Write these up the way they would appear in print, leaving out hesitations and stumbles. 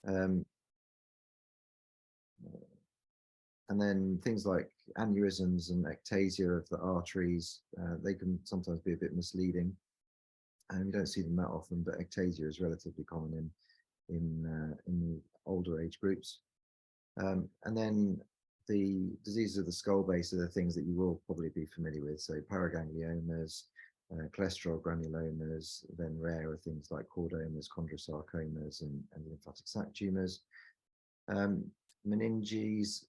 Um, and then things like aneurysms and ectasia of the arteries, they can sometimes be a bit misleading. And you don't see them that often, but ectasia is relatively common in the older age groups. And then the diseases of the skull base are the things that you will probably be familiar with. So paragangliomas, cholesterol granulomas, then rarer things like chordomas, chondrosarcomas, and lymphatic sac tumors. Meninges,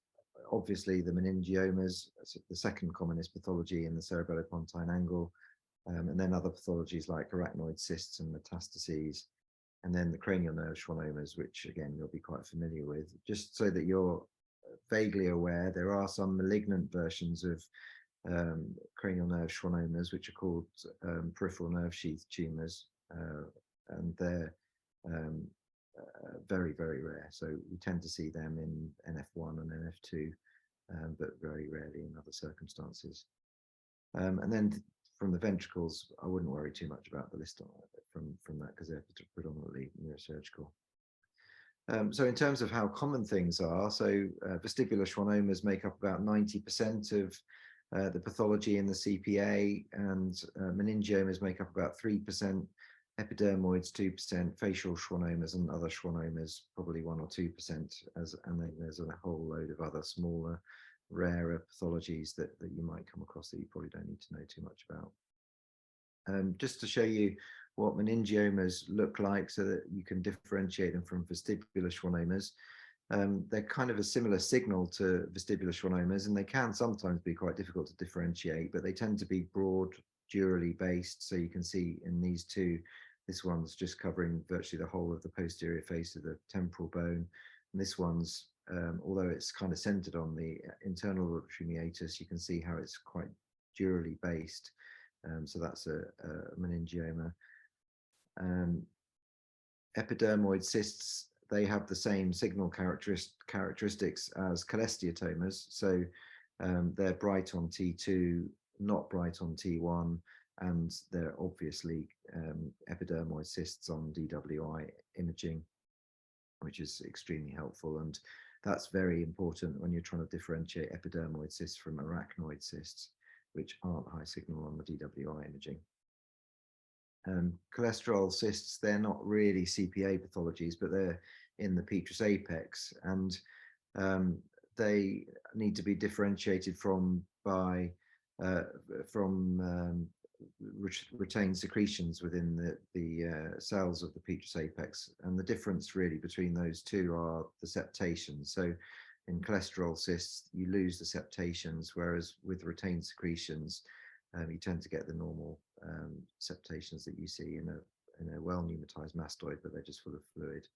obviously the meningiomas, the second commonest pathology in the cerebellopontine angle, and then other pathologies like arachnoid cysts and metastases, and then the cranial nerve schwannomas, which again you'll be quite familiar with. Just so that you're vaguely aware, there are some malignant versions of cranial nerve schwannomas, which are called peripheral nerve sheath tumors, and they're very, very rare. So we tend to see them in NF1 and NF2, but very rarely in other circumstances. And then from the ventricles, I wouldn't worry too much about the list from that, because they're predominantly neurosurgical. So in terms of how common things are, so vestibular schwannomas make up about 90% of the pathology in the CPA, and meningiomas make up about 3%, epidermoids 2%, facial schwannomas and other schwannomas probably 1 or 2%, and then there's a whole load of other smaller, rarer pathologies that you might come across that you probably don't need to know too much about. Just to show you what meningiomas look like so that you can differentiate them from vestibular schwannomas. They're kind of a similar signal to vestibular schwannomas, and they can sometimes be quite difficult to differentiate, but they tend to be broad, durally based. So you can see in these two, this one's just covering virtually the whole of the posterior face of the temporal bone. And this one's, although it's kind of centered on the internal rotatory meatus, you can see how it's quite durally based. So that's a meningioma. Epidermoid cysts, they have the same signal characteristics as cholesteatomas. So they're bright on T2, not bright on T1, and they're obviously epidermoid cysts on DWI imaging, which is extremely helpful. And that's very important when you're trying to differentiate epidermoid cysts from arachnoid cysts, which aren't high signal on the DWI imaging. Cholesterol cysts, they're not really CPA pathologies, but they're in the Petrus apex, and they need to be differentiated from by retained secretions within the cells of the Petrus apex. And the difference really between those two are the septations. So in cholesterol cysts, you lose the septations, whereas with retained secretions, you tend to get the normal septations that you see in a well-pneumatized mastoid, but they're just full of fluid.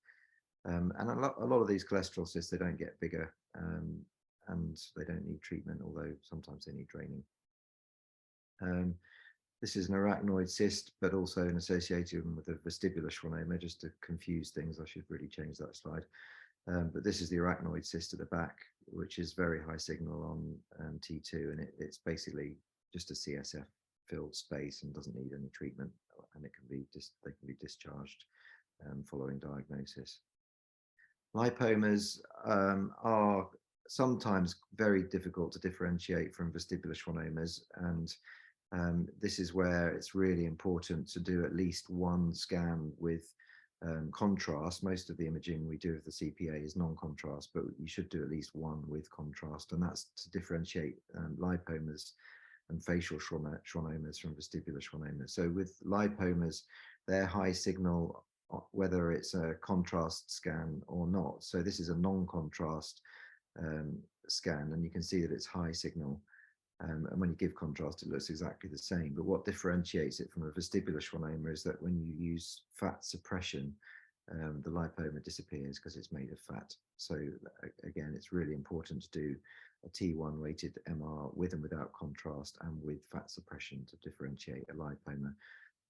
And a lot of these cholesterol cysts, they don't get bigger, and they don't need treatment, although sometimes they need draining. This is an arachnoid cyst, but also an association with a vestibular schwannoma. Just to confuse things, I should really change that slide. But this is the arachnoid cyst at the back, which is very high signal on T2, and it's basically just a CSF filled space and doesn't need any treatment, and they can be discharged following diagnosis. Lipomas are sometimes very difficult to differentiate from vestibular schwannomas, and this is where it's really important to do at least one scan with contrast. Most of the imaging we do of the CPA is non-contrast, but you should do at least one with contrast, and that's to differentiate lipomas and facial schwannomas from vestibular schwannomas. So with lipomas, they're high signal, whether it's a contrast scan or not. So this is a non-contrast scan, and you can see that it's high signal. And when you give contrast, it looks exactly the same. But what differentiates it from a vestibular schwannoma is that when you use fat suppression, the lipoma disappears because it's made of fat. So again, it's really important to do a T1 weighted MR with and without contrast and with fat suppression to differentiate a lipoma.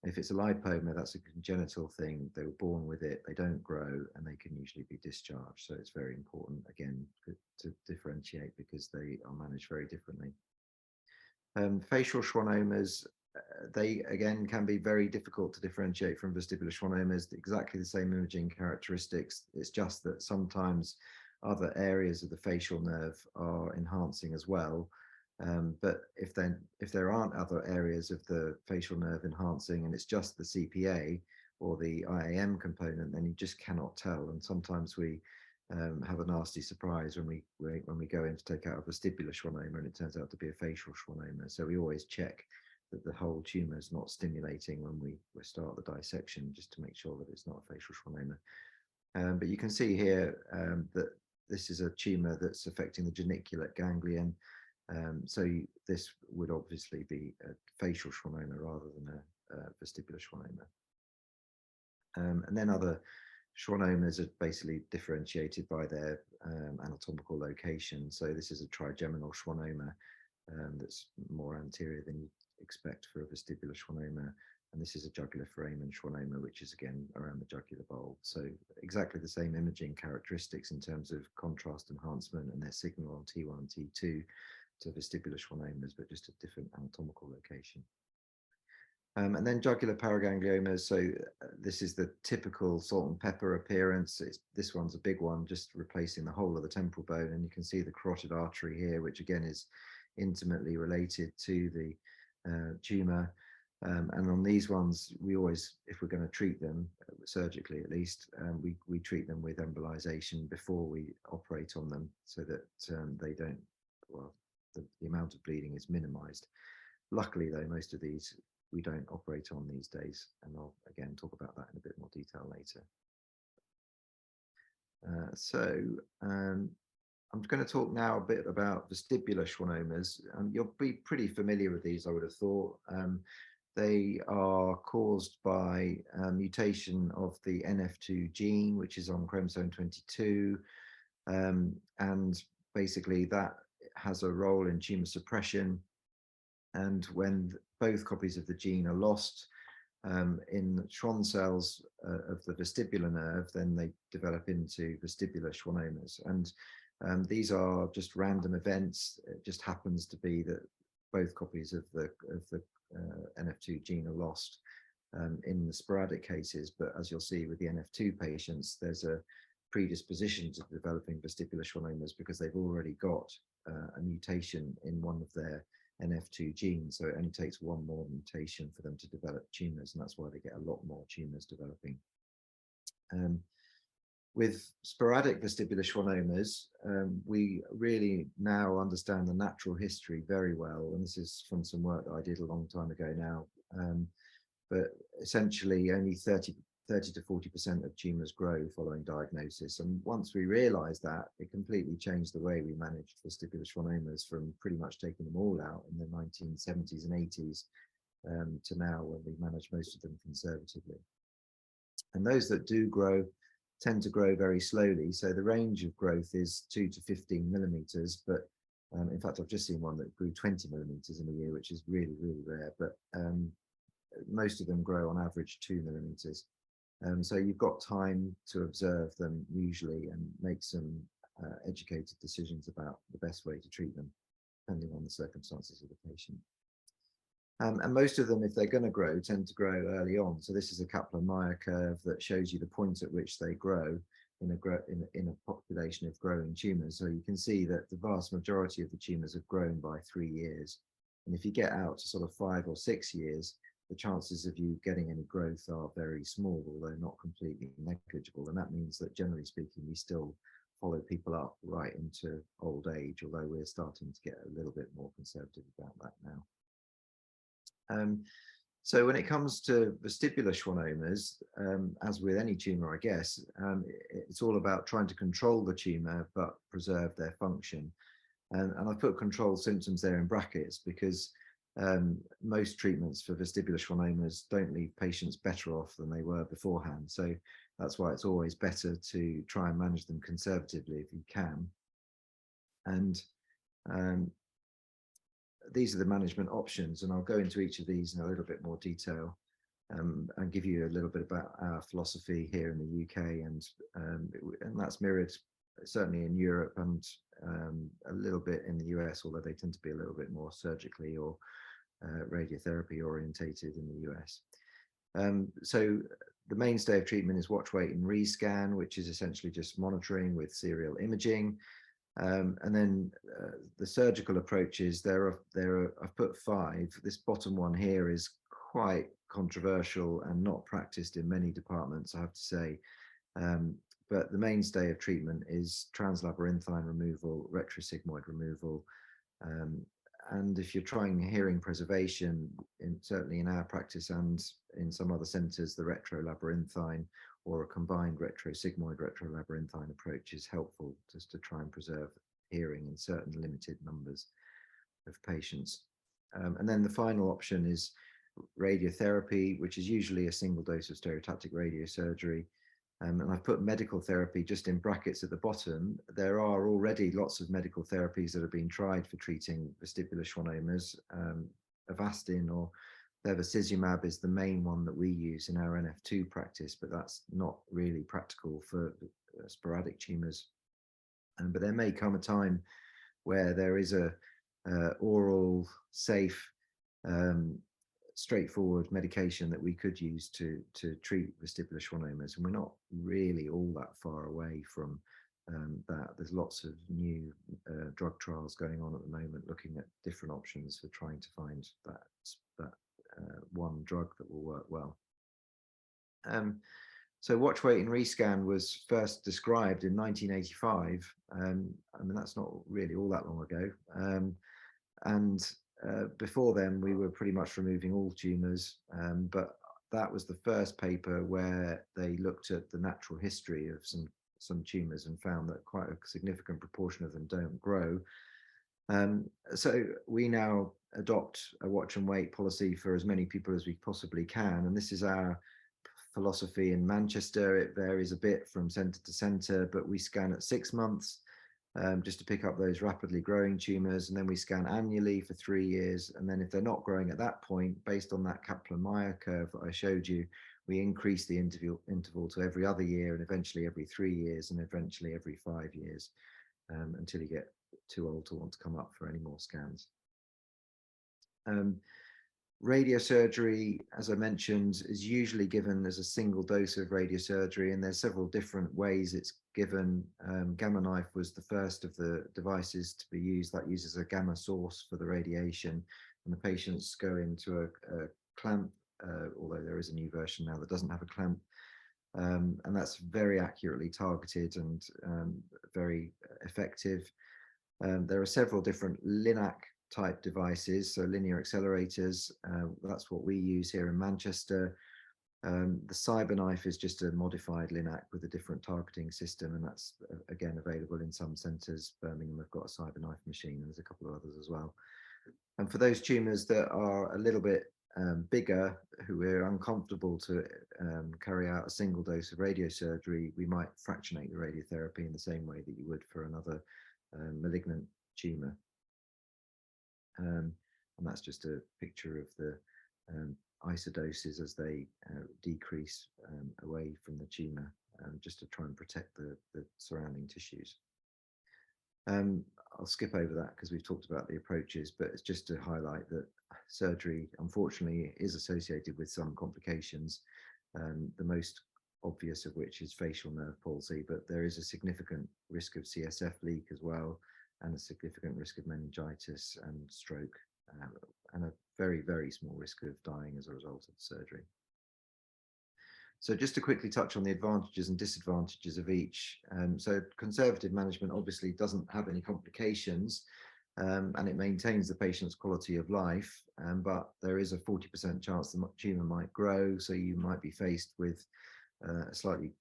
If it's a lipoma, that's a congenital thing. They were born with it, they don't grow, and they can usually be discharged. So it's very important, again, to differentiate because they are managed very differently. Facial schwannomas, they again can be very difficult to differentiate from vestibular schwannomas. Exactly the same imaging characteristics. It's just that sometimes other areas of the facial nerve are enhancing as well. But if there aren't other areas of the facial nerve enhancing, and it's just the CPA or the IAM component, then you just cannot tell. And sometimes we have a nasty surprise when we go in to take out a vestibular schwannoma, and it turns out to be a facial schwannoma. So we always check that the whole tumor is not stimulating when we start the dissection, just to make sure that it's not a facial schwannoma. But you can see here that this is a tumor that's affecting the geniculate ganglion. So this would obviously be a facial schwannoma rather than a vestibular schwannoma. And then other schwannomas are basically differentiated by their anatomical location. So this is a trigeminal schwannoma that's more anterior than you expect for a vestibular schwannoma. And this is a jugular foramen schwannoma, which is again around the jugular bulb. So exactly the same imaging characteristics in terms of contrast enhancement and their signal on T1 and T2 to vestibular schwannomas, but just a different anatomical location. And then jugular paragangliomas. So this is the typical salt and pepper appearance. This one's a big one, just replacing the whole of the temporal bone. And you can see the carotid artery here, which again is intimately related to the tumor. And on these ones, we always, if we're going to treat them, surgically at least, we treat them with embolization before we operate on them, so that they don't, well, the amount of bleeding is minimized. Luckily, though, most of these we don't operate on these days, and I'll again talk about that in a bit more detail later. I'm going to talk now a bit about vestibular schwannomas. You'll be pretty familiar with these, I would have thought. They are caused by mutation of the NF2 gene, which is on chromosome 22, and basically that has a role in tumor suppression. And when both copies of the gene are lost in Schwann cells of the vestibular nerve, then they develop into vestibular schwannomas. And these are just random events. It just happens to be that both copies of the NF2 gene are lost in the sporadic cases. But as you'll see with the NF2 patients, there's a predisposition to developing vestibular schwannomas because they've already got a mutation in one of their NF2 genes. So it only takes one more mutation for them to develop tumors, and that's why they get a lot more tumors developing. With sporadic vestibular schwannomas, we really now understand the natural history very well, and this is from some work that I did a long time ago now. But essentially, only 30 to 40% of tumors grow following diagnosis. And once we realized that, it completely changed the way we managed vestibular schwannomas, from pretty much taking them all out in the 1970s and 80s to now, when we manage most of them conservatively. And those that do grow tend to grow very slowly. So the range of growth is 2 to 15 millimeters, but in fact, I've just seen one that grew 20 millimeters in a year, which is really, really rare. But most of them grow on average 2 millimeters. So you've got time to observe them usually and make some educated decisions about the best way to treat them, depending on the circumstances of the patient. And most of them, if they're going to grow, tend to grow early on. So this is a Kaplan-Meier curve that shows you the point at which they grow in a population of growing tumors. So you can see that the vast majority of the tumors have grown by 3 years. And if you get out to sort of 5 or 6 years, the chances of you getting any growth are very small, although not completely negligible. And that means that, generally speaking, we still follow people up right into old age, although we're starting to get a little bit more conservative about that now. So when it comes to vestibular schwannomas, as with any tumor, I guess, it's all about trying to control the tumor but preserve their function. And I've put control symptoms there in brackets because most treatments for vestibular schwannomas don't leave patients better off than they were beforehand. So that's why it's always better to try and manage them conservatively if you can. And these are the management options, and I'll go into each of these in a little bit more detail and give you a little bit about our philosophy here in the UK, and that's mirrored certainly in Europe and a little bit in the US, although they tend to be a little bit more surgically or radiotherapy orientated in the US. So the mainstay of treatment is watch, wait, and rescan, which is essentially just monitoring with serial imaging. And then the surgical approaches, I've put 5. This bottom one here is quite controversial and not practiced in many departments, I have to say. But the mainstay of treatment is translabyrinthine removal, retrosigmoid removal. And if you're trying hearing preservation, certainly in our practice and in some other centres, the retrolabyrinthine or a combined retrosigmoid retrolabyrinthine approach is helpful just to try and preserve hearing in certain limited numbers of patients. And then the final option is radiotherapy, which is usually a single dose of stereotactic radiosurgery. And I've put medical therapy just in brackets at the bottom. There are already lots of medical therapies that have been tried for treating vestibular schwannomas. Avastin or bevacizumab is the main one that we use in our NF2 practice, but that's not really practical for sporadic tumours. But there may come a time where there is a oral, safe, straightforward medication that we could use to treat vestibular schwannomas, and we're not really all that far away from that. There's lots of new drug trials going on at the moment looking at different options for trying to find that one drug that will work well. So watch, wait, and rescan was first described in 1985. I mean, that's not really all that long ago. Before then, we were pretty much removing all tumours, but that was the first paper where they looked at the natural history of some tumours and found that quite a significant proportion of them don't grow. So we now adopt a watch and wait policy for as many people as we possibly can, and this is our philosophy in Manchester. It varies a bit from centre to centre, but we scan at 6 months. Just to pick up those rapidly growing tumours, and then we scan annually for 3 years, and then if they're not growing at that point, based on that Kaplan-Meier curve that I showed you, we increase the interval to every other year, and eventually every 3 years, and eventually every 5 years, until you get too old to want to come up for any more scans. Radiosurgery, as I mentioned, is usually given as a single dose of radiosurgery, and there's several different ways it's given. Gamma knife was the first of the devices to be used. That uses a gamma source for the radiation, and the patients go into a clamp, although there is a new version now that doesn't have a clamp, and that's very accurately targeted and very effective. There are several different LINAC type devices, so linear accelerators. That's what we use here in Manchester. The CyberKnife is just a modified LINAC with a different targeting system, and that's again available in some centres. Birmingham have got a CyberKnife machine, and there's a couple of others as well. And for those tumours that are a little bit bigger, who are uncomfortable to carry out a single dose of radiosurgery, we might fractionate the radiotherapy in the same way that you would for another malignant tumour. And that's just a picture of the isodoses as they decrease away from the tumour, just to try and protect the surrounding tissues. I'll skip over that because we've talked about the approaches, but it's just to highlight that surgery, unfortunately, is associated with some complications, the most obvious of which is facial nerve palsy, but there is a significant risk of CSF leak as well, and a significant risk of meningitis and stroke, and a very, very small risk of dying as a result of the surgery. So just to quickly touch on the advantages and disadvantages of each. So conservative management obviously doesn't have any complications, and it maintains the patient's quality of life, but there is a 40% chance the tumour might grow, so you might be faced with a slightly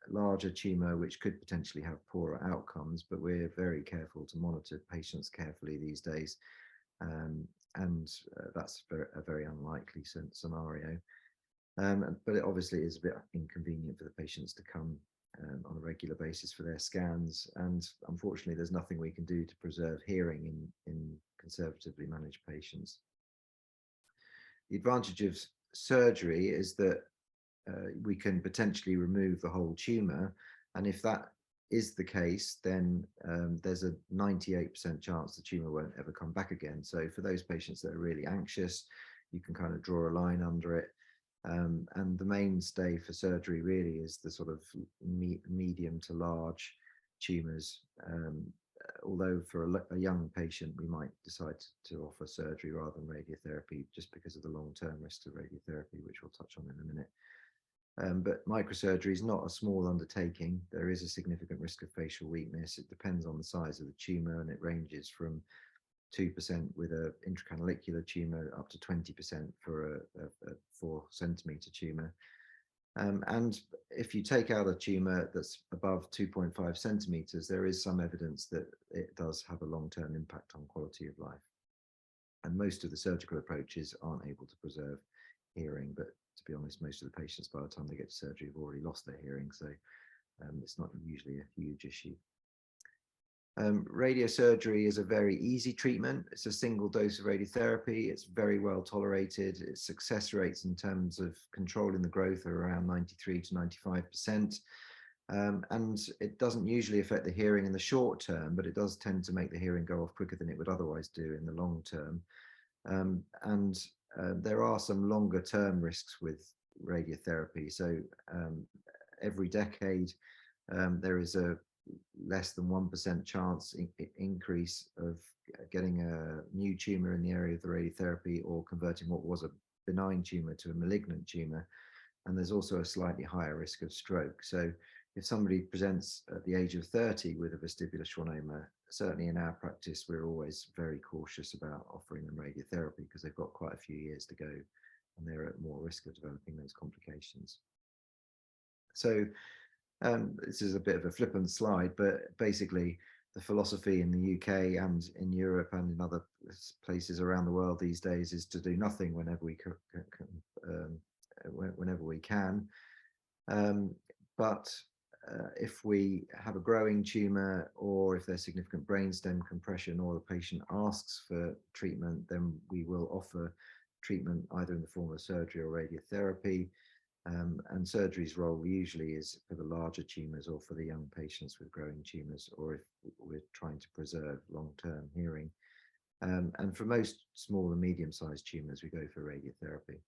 larger tumour which could potentially have poorer outcomes, but we're very careful to monitor patients carefully these days, and that's a very unlikely scenario, but it obviously is a bit inconvenient for the patients to come on a regular basis for their scans, and unfortunately there's nothing we can do to preserve hearing in conservatively managed patients. The advantage of surgery is that we can potentially remove the whole tumour, and if that is the case, then there's a 98% chance the tumor won't ever come back again. So for those patients that are really anxious, you can kind of draw a line under it. And the mainstay for surgery really is the sort of medium to large tumors. Although for a young patient, we might decide to offer surgery rather than radiotherapy, just because of the long-term risks of radiotherapy, which we'll touch on in a minute. But microsurgery is not a small undertaking. There is a significant risk of facial weakness. It depends on the size of the tumor, and it ranges from 2% with an intracanalicular tumor up to 20% for a 4-centimeter tumor. And if you take out a tumor that's above 2.5 centimeters, there is some evidence that it does have a long-term impact on quality of life. And most of the surgical approaches aren't able to preserve hearing, but to be honest, most of the patients by the time they get to surgery have already lost their hearing, so it's not usually a huge issue. Radiosurgery is a very easy treatment. It's a single dose of radiotherapy. It's very well tolerated. Its success rates in terms of controlling the growth are around 93 to 95%. And it doesn't usually affect the hearing in the short term, but it does tend to make the hearing go off quicker than it would otherwise do in the long term. There are some longer term risks with radiotherapy. So every decade, there is a less than 1% chance increase of getting a new tumor in the area of the radiotherapy, or converting what was a benign tumor to a malignant tumor. And there's also a slightly higher risk of stroke. So if somebody presents at the age of 30 with a vestibular schwannoma, certainly in our practice, we're always very cautious about offering them radiotherapy, because they've got quite a few years to go and they're at more risk of developing those complications. So this is a bit of a flippant slide, but basically the philosophy in the UK and in Europe and in other places around the world these days is to do nothing whenever we can. But if we have a growing tumor, or if there's significant brainstem compression, or the patient asks for treatment, then we will offer treatment either in the form of surgery or radiotherapy. And surgery's role usually is for the larger tumors or for the young patients with growing tumors, or if we're trying to preserve long-term hearing. And for most small and medium-sized tumors, we go for radiotherapy.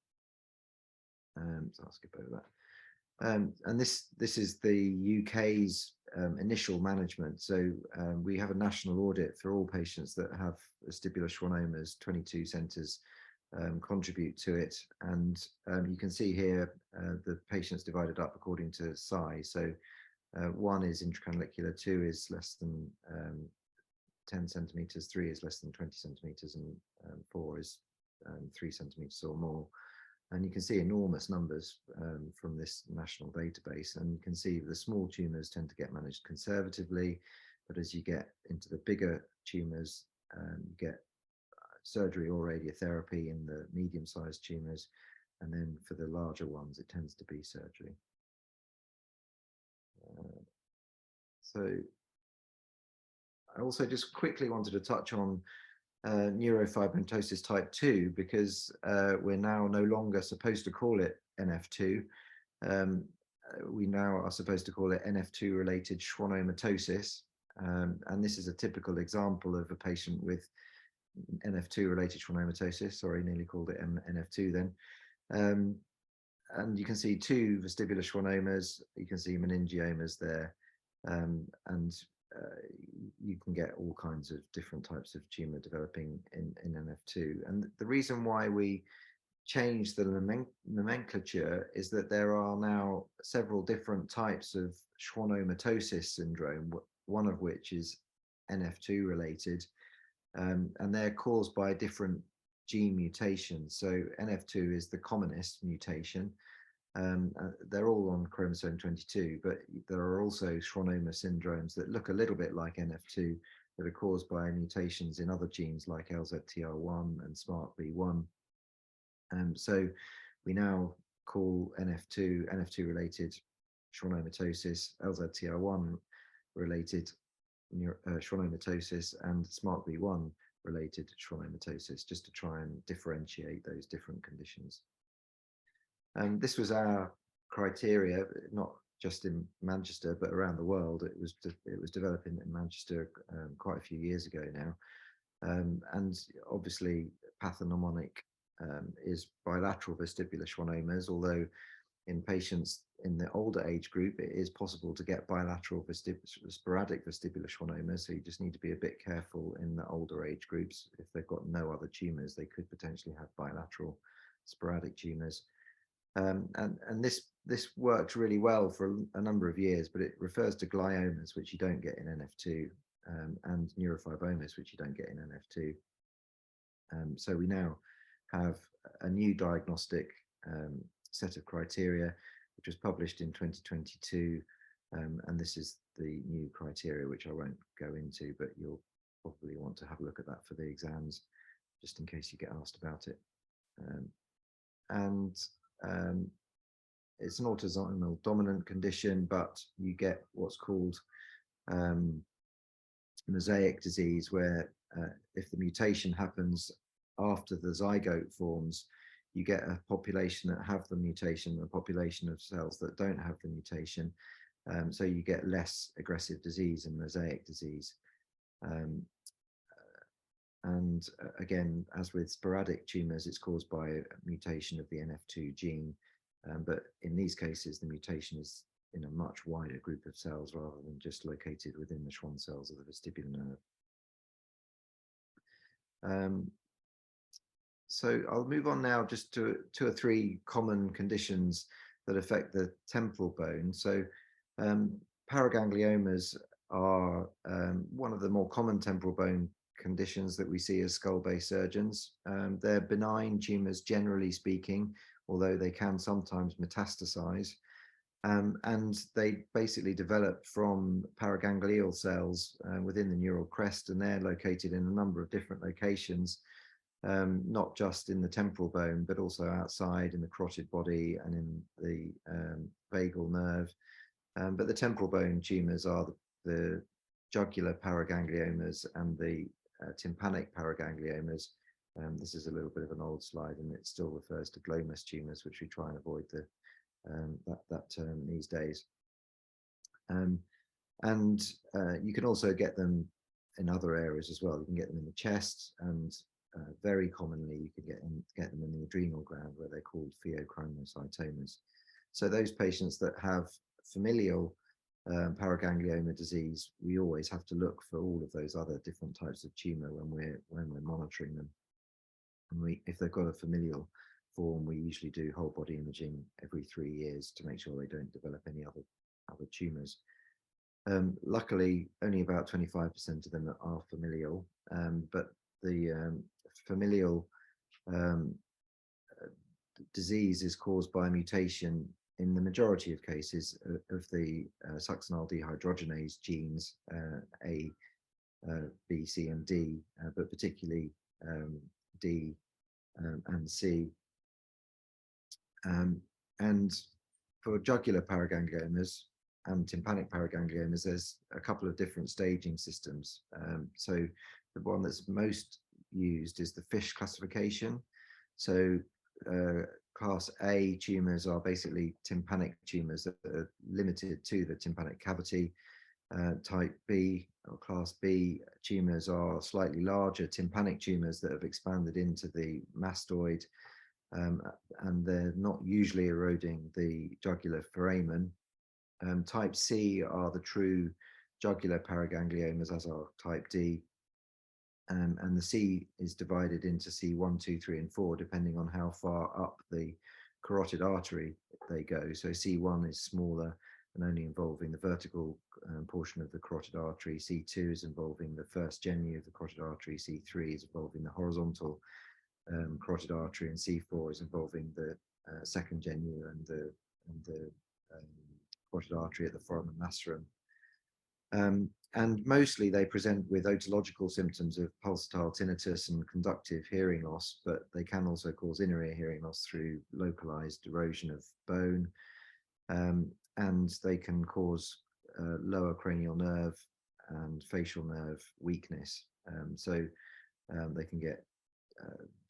So I'll skip over that. And this is the UK's initial management. So we have a national audit for all patients that have vestibular schwannomas. 22 centres contribute to it, and you can see here the patients divided up according to size. So 1 is intracanalicular, 2 is less than 10 centimeters, 3 is less than 20 centimeters, and 4 is 3 centimeters or more. And you can see enormous numbers from this national database, and you can see the small tumors tend to get managed conservatively, but as you get into the bigger tumors, you get surgery or radiotherapy in the medium-sized tumors, and then for the larger ones, it tends to be surgery. So I also just quickly wanted to touch on neurofibromatosis type 2, because we're now no longer supposed to call it NF2. We now are supposed to call it NF2 related schwannomatosis. And this is a typical example of a patient with NF2 related schwannomatosis. Sorry, nearly called it NF2 then. And you can see 2 vestibular schwannomas, you can see meningiomas there, and you can get all kinds of different types of tumor developing in NF2. And the reason why we changed the nomenclature is that there are now several different types of schwannomatosis syndrome, one of which is NF2 related, and they're caused by different gene mutations. So NF2 is the commonest mutation. They're all on chromosome 22, but there are also schwannoma syndromes that look a little bit like NF2 that are caused by mutations in other genes like LZTR1 and SMARTB1. So we now call NF2 related schwannomatosis, LZTR1 related schwannomatosis, and SMARTB1 related schwannomatosis, just to try and differentiate those different conditions. This was our criteria, not just in Manchester, but around the world. It was developing in Manchester quite a few years ago now. And obviously, pathognomonic is bilateral vestibular schwannomas, although in patients in the older age group, it is possible to get bilateral sporadic vestibular schwannomas. So you just need to be a bit careful in the older age groups. If they've got no other tumors, they could potentially have bilateral sporadic tumors. And this worked really well for a number of years, but it refers to gliomas, which you don't get in NF2, and neurofibromas, which you don't get in NF2. So we now have a new diagnostic set of criteria, which was published in 2022. And this is the new criteria, which I won't go into, but you'll probably want to have a look at that for the exams, just in case you get asked about it. It's an autosomal dominant condition, but you get what's called mosaic disease, where if the mutation happens after the zygote forms, you get a population that have the mutation, a population of cells that don't have the mutation. So you get less aggressive disease and mosaic disease. And again, as with sporadic tumors, it's caused by a mutation of the NF2 gene. But in these cases, the mutation is in a much wider group of cells rather than just located within the Schwann cells of the vestibular nerve. So I'll move on now just to 2 or 3 common conditions that affect the temporal bone. So paragangliomas are one of the more common temporal bone conditions that we see as skull-based surgeons. They're benign tumors, generally speaking, although they can sometimes metastasize. And they basically develop from paraganglial cells within the neural crest, and they're located in a number of different locations, not just in the temporal bone, but also outside in the carotid body and in the vagal nerve. But the temporal bone tumors are the jugular paragangliomas and the tympanic paragangliomas. This is a little bit of an old slide, and it still refers to glomus tumors, which we try and avoid that term these days. And you can also get them in other areas as well. You can get them in the chest, and very commonly you can get them in the adrenal gland, where they're called pheochromocytomas. So those patients that have familial paraganglioma disease, we always have to look for all of those other different types of tumor when we're monitoring them. And if they've got a familial form, we usually do whole body imaging every 3 years to make sure they don't develop any other tumors. Luckily, only about 25% of them are familial, but the familial disease is caused by a mutation in the majority of cases of the succinyl dehydrogenase genes, A, B, C, and D, but particularly D and C. And for jugular paragangliomas and tympanic paragangliomas, there's a couple of different staging systems. So the one that's most used is the Fish classification. So class A tumors are basically tympanic tumors that are limited to the tympanic cavity. Type B or class B tumors are slightly larger tympanic tumors that have expanded into the mastoid, and they're not usually eroding the jugular foramen. Type C are the true jugular paragangliomas, as are type D. And the C is divided into C1, 2, 3, and 4, depending on how far up the carotid artery they go. So C1 is smaller and only involving the vertical portion of the carotid artery. C2 is involving the first genu of the carotid artery. C3 is involving the horizontal carotid artery, and C4 is involving the second genu and the carotid artery at the foramen mastorum. And mostly they present with otological symptoms of pulsatile tinnitus and conductive hearing loss, but they can also cause inner ear hearing loss through localized erosion of bone, and they can cause lower cranial nerve and facial nerve weakness. So they can get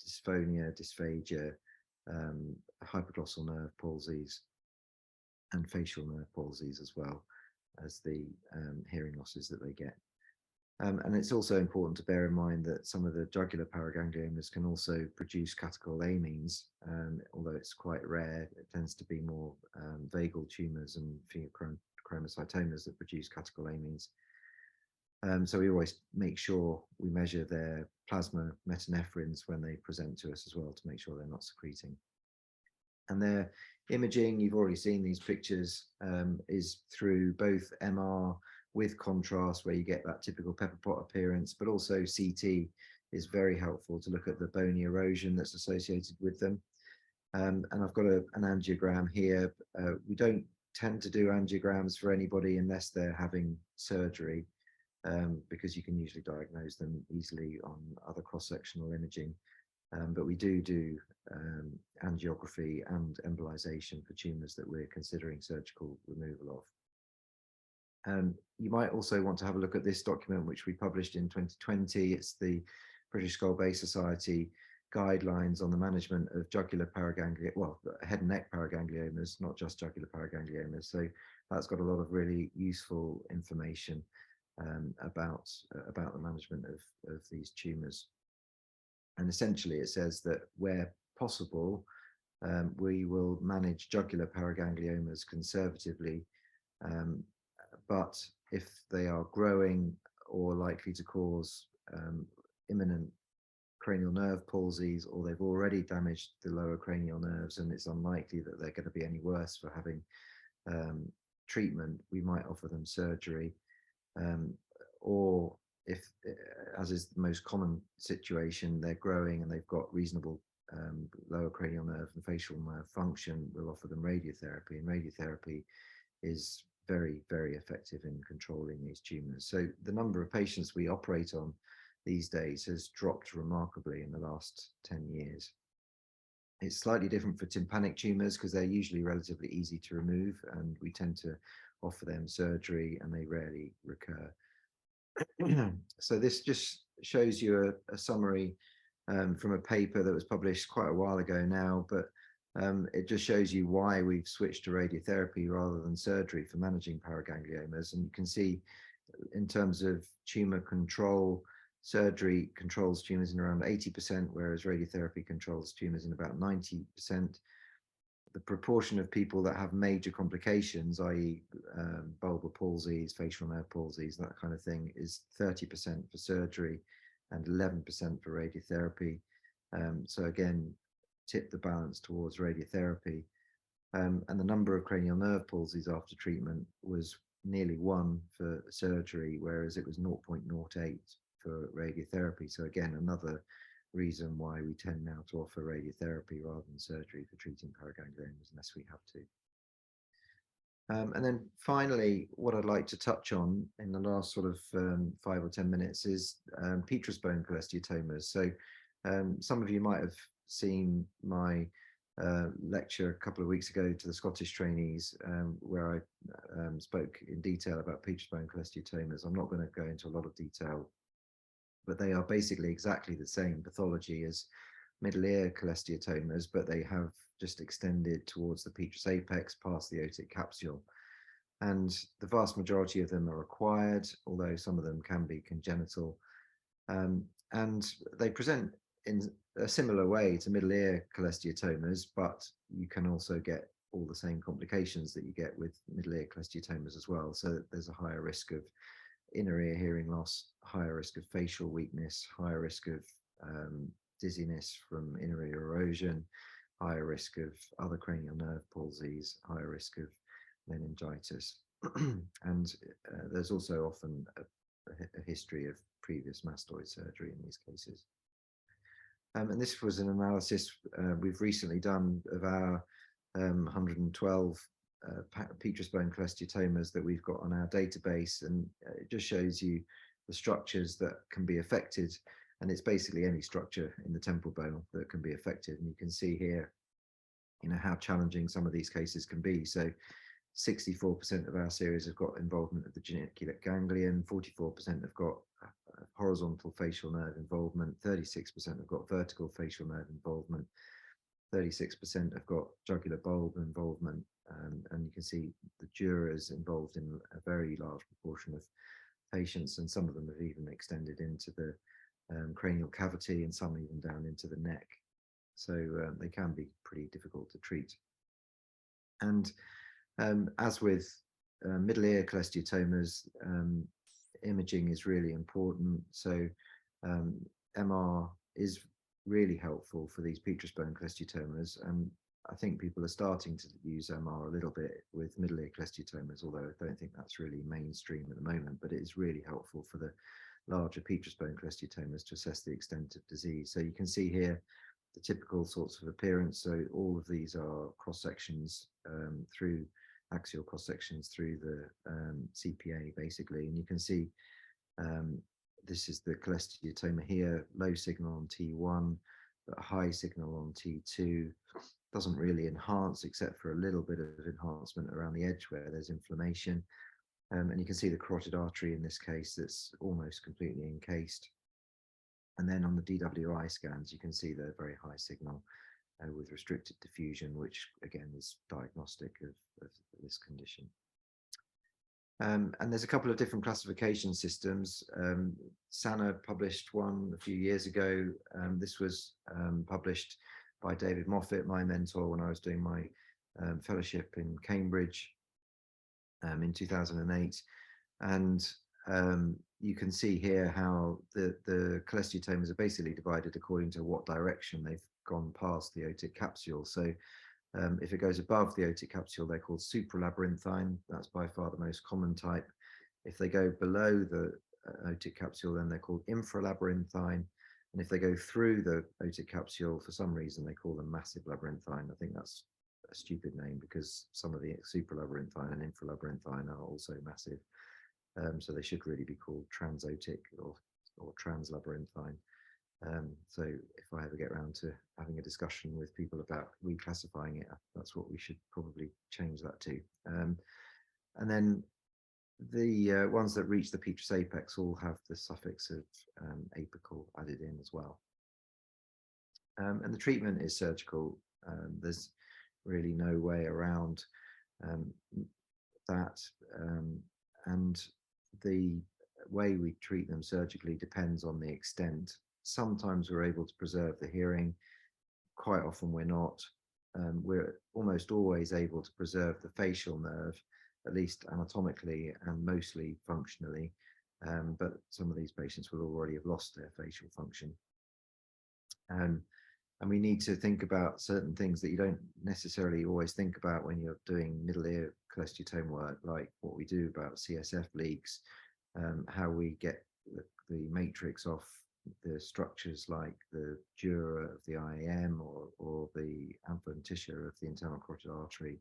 dysphonia, dysphagia, hypoglossal nerve palsies. and facial nerve palsies as well as the hearing losses that they get. And it's also important to bear in mind that some of the jugular paragangliomas can also produce catecholamines, although it's quite rare. It tends to be more vagal tumours and pheochromocytomas that produce catecholamines. So we always make sure we measure their plasma metanephrines when they present to us as well, to make sure they're not secreting. And their imaging, you've already seen these pictures, is through both MR with contrast, where you get that typical pepper pot appearance, but also CT is very helpful to look at the bony erosion that's associated with them. And I've got an angiogram here. We don't tend to do angiograms for anybody unless they're having surgery, because you can usually diagnose them easily on other cross-sectional imaging. But we do angiography and embolization for tumours that we're considering surgical removal of. You might also want to have a look at this document, which we published in 2020. It's the British Skull Base Society guidelines on the management of jugular paragangliomas, well, head and neck paragangliomas, not just jugular paragangliomas. So that's got a lot of really useful information about the management of these tumours. And essentially it says that where possible, we will manage jugular paragangliomas conservatively, but if they are growing or likely to cause imminent cranial nerve palsies, or they've already damaged the lower cranial nerves and it's unlikely that they're going to be any worse for having treatment, we might offer them surgery. Or if, as is the most common situation, they're growing and they've got reasonable lower cranial nerve and facial nerve function, we'll offer them radiotherapy. And radiotherapy is very, very effective in controlling these tumours. So the number of patients we operate on these days has dropped remarkably in the last 10 years. It's slightly different for tympanic tumours because they're usually relatively easy to remove, and we tend to offer them surgery and they rarely recur. So this just shows you a summary from a paper that was published quite a while ago now, but it just shows you why we've switched to radiotherapy rather than surgery for managing paragangliomas. And you can see in terms of tumor control, surgery controls tumors in around 80%, whereas radiotherapy controls tumors in about 90%. The proportion of people that have major complications, i.e. bulbar palsies, facial nerve palsies, that kind of thing, is 30% for surgery and 11% for radiotherapy. So again, tip the balance towards radiotherapy. And the number of cranial nerve palsies after treatment was nearly 1 for surgery, whereas it was 0.08 for radiotherapy. So again, another reason why we tend now to offer radiotherapy rather than surgery for treating paragangliomas unless we have to. And then finally, what I'd like to touch on in the last sort of 5 or 10 minutes is Petrus bone cholesteatomas. So some of you might have seen my lecture a couple of weeks ago to the Scottish trainees, where I spoke in detail about Petrus bone cholesteatomas. I'm not going to go into a lot of detail, but they are basically exactly the same pathology as middle ear cholesteatomas, but they have just extended towards the Petrus apex past the otic capsule. And the vast majority of them are acquired, although some of them can be congenital. And they present in a similar way to middle ear cholesteatomas, but you can also get all the same complications that you get with middle ear cholesteatomas as well. So there's a higher risk of inner ear hearing loss, higher risk of facial weakness, higher risk of dizziness from inner ear erosion, higher risk of other cranial nerve palsies, higher risk of meningitis. And there's also often a history of previous mastoid surgery in these cases. And this was an analysis we've recently done of our 112 Petrus bone cholesteatomas that we've got on our database, and it just shows you the structures that can be affected, and it's basically any structure in the temporal bone that can be affected. And you can see here, you know, how challenging some of these cases can be. So 64% of our series have got involvement of the geniculate ganglion, 44% have got horizontal facial nerve involvement, 36% have got vertical facial nerve involvement, 36% have got jugular bulb involvement, and you can see the dura is involved in a very large proportion of patients, and some of them have even extended into the cranial cavity and some even down into the neck. So they can be pretty difficult to treat. And as with middle ear cholesteatomas, imaging is really important. So MR is really helpful for these Petrus bone cholesteatomas, and I think people are starting to use MR a little bit with middle ear cholesteatomas, although I don't think that's really mainstream at the moment, but it is really helpful for the larger Petrus bone cholesteatomas to assess the extent of disease. So you can see here the typical sorts of appearance. So all of these are cross sections through axial cross sections through the CPA basically, and you can see this is the cholesteatoma here, low signal on T1, but high signal on T2. Doesn't really enhance except for a little bit of enhancement around the edge where there's inflammation. And you can see the carotid artery in this case that's almost completely encased. And then on the DWI scans, you can see the very high signal with restricted diffusion, which again is diagnostic of this condition. And there's a couple of different classification systems. Sana published one a few years ago. This was published by David Moffat, my mentor, when I was doing my fellowship in Cambridge in 2008. And you can see here how the cholesteatomas are basically divided according to what direction they've gone past the otic capsule. So if it goes above the otic capsule, they're called supralabyrinthine. That's by far the most common type. If they go below the otic capsule, then they're called infralabyrinthine. And if they go through the otic capsule, for some reason, they call them massive labyrinthine. I think that's a stupid name because some of the supralabyrinthine and infralabyrinthine are also massive. So they should really be called transotic or translabyrinthine. So if I ever get around to having a discussion with people about reclassifying it, that's what we should probably change that to. And then the ones that reach the Petrus apex all have the suffix of apical added in as well. And the treatment is surgical. There's really no way around that. And the way we treat them surgically depends on the extent. Sometimes we're able to preserve the hearing. Quite often we're not. We're almost always able to preserve the facial nerve, at least anatomically and mostly functionally. But some of these patients will already have lost their facial function. And we need to think about certain things that you don't necessarily always think about when you're doing middle ear cholesteatoma work, like what we do about CSF leaks, how we get the matrix off the structures like the dura of the IAM or the adventitia of the internal carotid artery,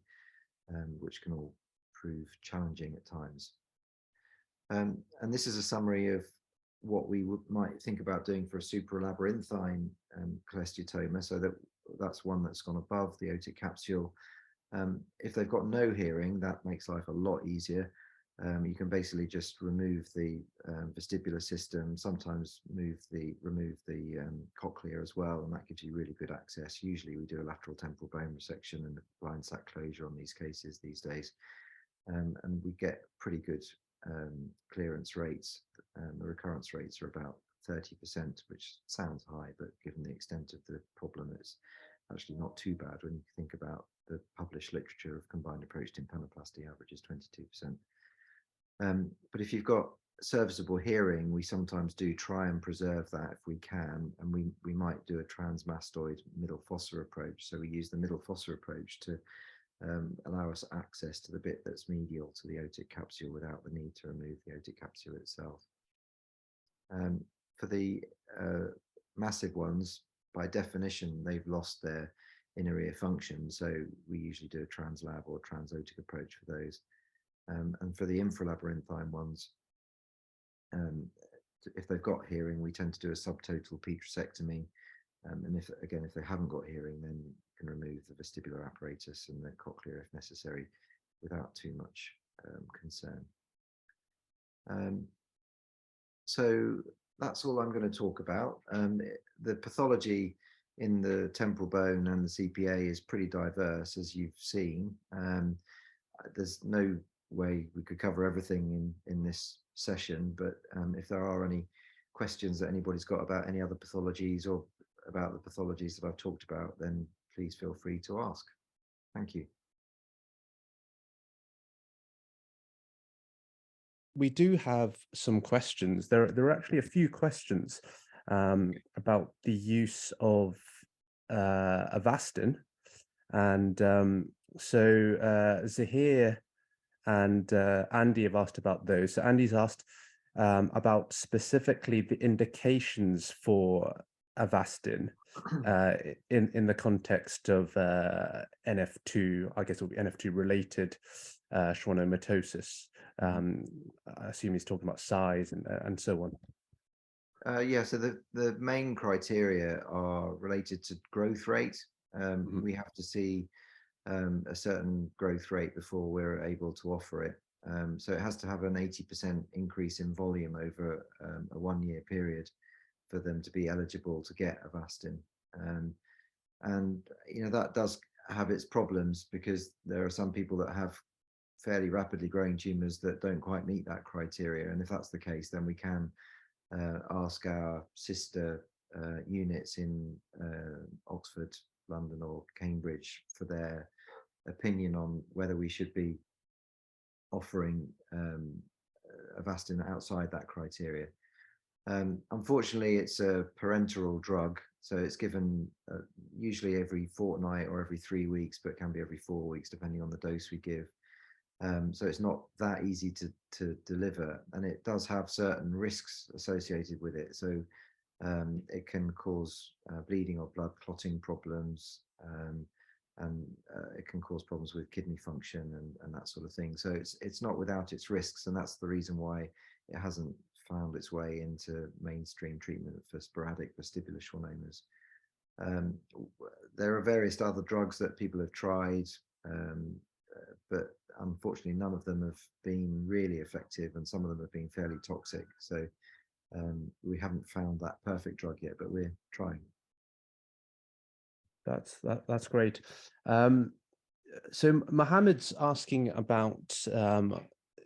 which can all prove challenging at times. And this is a summary of what we might think about doing for a supralabyrinthine cholesteatoma. So that's one that's gone above the otic capsule. If they've got no hearing, that makes life a lot easier. You can basically just remove the vestibular system, sometimes remove the cochlea as well, and that gives you really good access. Usually we do a lateral temporal bone resection and a blind sac closure on these cases these days, and we get pretty good clearance rates. The recurrence rates are about 30%, which sounds high, but given the extent of the problem, it's actually not too bad when you think about the published literature of combined approach tympanoplasty averages 22%. But if you've got serviceable hearing, we sometimes do try and preserve that if we can, and we might do a transmastoid middle fossa approach. So we use the middle fossa approach to allow us access to the bit that's medial to the otic capsule without the need to remove the otic capsule itself. For the massive ones, by definition, they've lost their inner ear function. So we usually do a translab or transotic approach for those. And for the infralabyrinthine ones, if they've got hearing, we tend to do a subtotal petrosectomy. And if they haven't got hearing, then you can remove the vestibular apparatus and the cochlea if necessary without too much concern. So that's all I'm going to talk about. The pathology in the temporal bone and the CPA is pretty diverse, as you've seen. There's no way we could cover everything in this session, but if there are any questions that anybody's got about any other pathologies or about the pathologies that I've talked about, then please feel free to ask. Thank you. We do have some questions. There are actually a few questions about the use of Avastin. And so Zahir and Andy have asked about those. So Andy's asked about specifically the indications for Avastin in the context of NF2, I guess it will be NF2 related schwannomatosis. I assume he's talking about size and so on. Yeah, so the main criteria are related to growth rate. We have to see a certain growth rate before we're able to offer it. So it has to have an 80% increase in volume over a 1-year period for them to be eligible to get Avastin. And you know, that does have its problems, because there are some people that have fairly rapidly growing tumors that don't quite meet that criteria. And if that's the case, then we can ask our sister units in Oxford, London or Cambridge for their opinion on whether we should be offering Avastin outside that criteria. Unfortunately, it's a parenteral drug, so it's given usually every fortnight or every 3 weeks, but it can be every 4 weeks depending on the dose we give. So it's not that easy to deliver, and it does have certain risks associated with it. So it can cause bleeding or blood clotting problems, and it can cause problems with kidney function and that sort of thing. So it's not without its risks, and that's the reason why it hasn't found its way into mainstream treatment for sporadic vestibular schwannomas. There are various other drugs that people have tried, but unfortunately none of them have been really effective, and some of them have been fairly toxic. So we haven't found that perfect drug yet, but we're trying. That's great. So Mohammed's asking about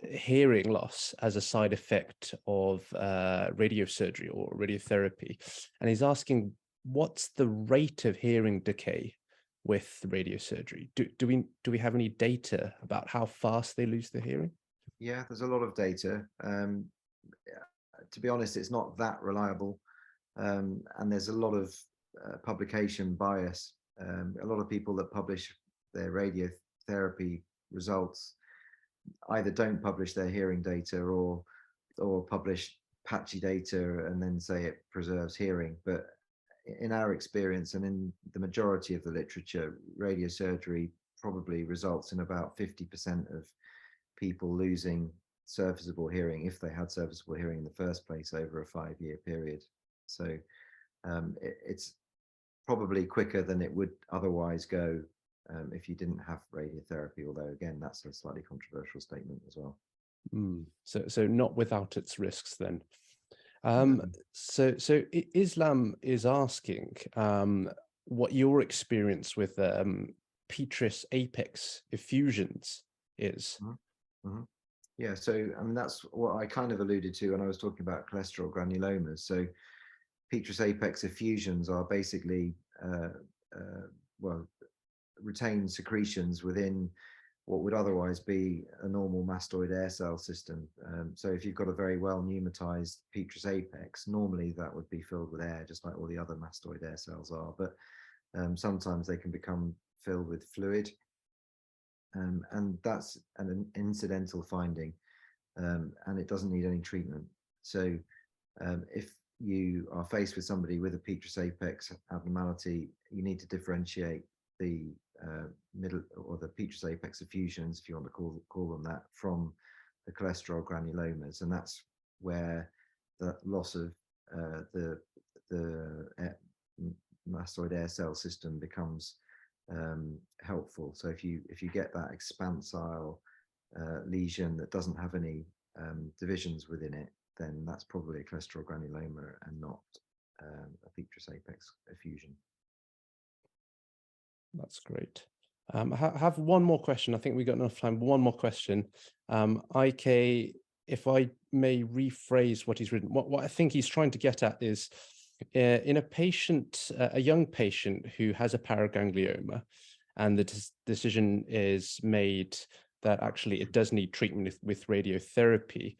hearing loss as a side effect of radiosurgery or radiotherapy, and he's asking, what's the rate of hearing decay with radiosurgery? Do we have any data about how fast they lose their hearing? Yeah, there's a lot of data. To be honest, it's not that reliable, and there's a lot of publication bias. A lot of people that publish their radiotherapy results either don't publish their hearing data or publish patchy data and then say it preserves hearing. But in our experience and in the majority of the literature, radiosurgery probably results in about 50% of people losing serviceable hearing, if they had serviceable hearing in the first place, over a 5-year period. So it's probably quicker than it would otherwise go if you didn't have radiotherapy, although again, that's a slightly controversial statement as well. So not without its risks then. So Islam is asking what your experience with Petrus apex effusions is. Yeah, so I mean, that's what I kind of alluded to when I was talking about cholesterol granulomas. So Petrus apex effusions are basically well, retained secretions within what would otherwise be a normal mastoid air cell system. So if you've got a very well pneumatized Petrus apex, normally that would be filled with air, just like all the other mastoid air cells are. But sometimes they can become filled with fluid, and that's an incidental finding, and it doesn't need any treatment. So if you are faced with somebody with a Petrus apex abnormality, you need to differentiate the middle or the Petrus apex effusions, if you want to call them that, from the cholesterol granulomas, and that's where the loss of the mastoid air cell system becomes helpful. So if you get that expansile lesion that doesn't have any divisions within it, then that's probably a cholesterol granuloma and not a Petrus apex effusion. That's great. I have one more question. I think we got enough time. One more question. IK, if I may rephrase what he's written, what I think he's trying to get at is in a patient, a young patient who has a paraganglioma, and the decision is made that actually it does need treatment with radiotherapy.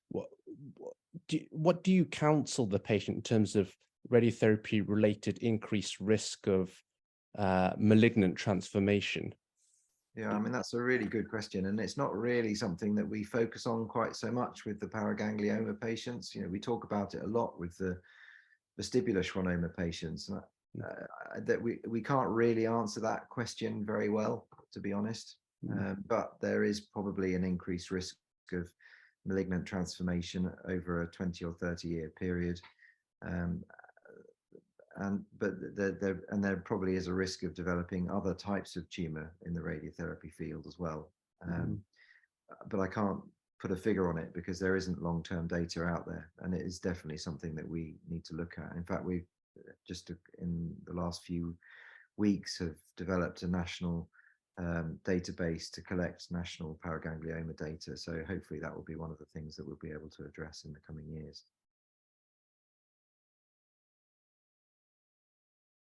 What, what do you counsel the patient in terms of radiotherapy related increased risk of malignant transformation? Yeah, I mean, that's a really good question. And it's not really something that we focus on quite so much with the paraganglioma patients. We talk about it a lot with the vestibular schwannoma patients. That we can't really answer that question very well, to be honest. But there is probably an increased risk of malignant transformation over a 20 or 30-year period. There probably is a risk of developing other types of tumor in the radiotherapy field as well. But I can't put a figure on it because there isn't long-term data out there, and it is definitely something that we need to look at. In fact, we've just in the last few weeks have developed a national database to collect national paraganglioma data. So hopefully that will be one of the things that we'll be able to address in the coming years.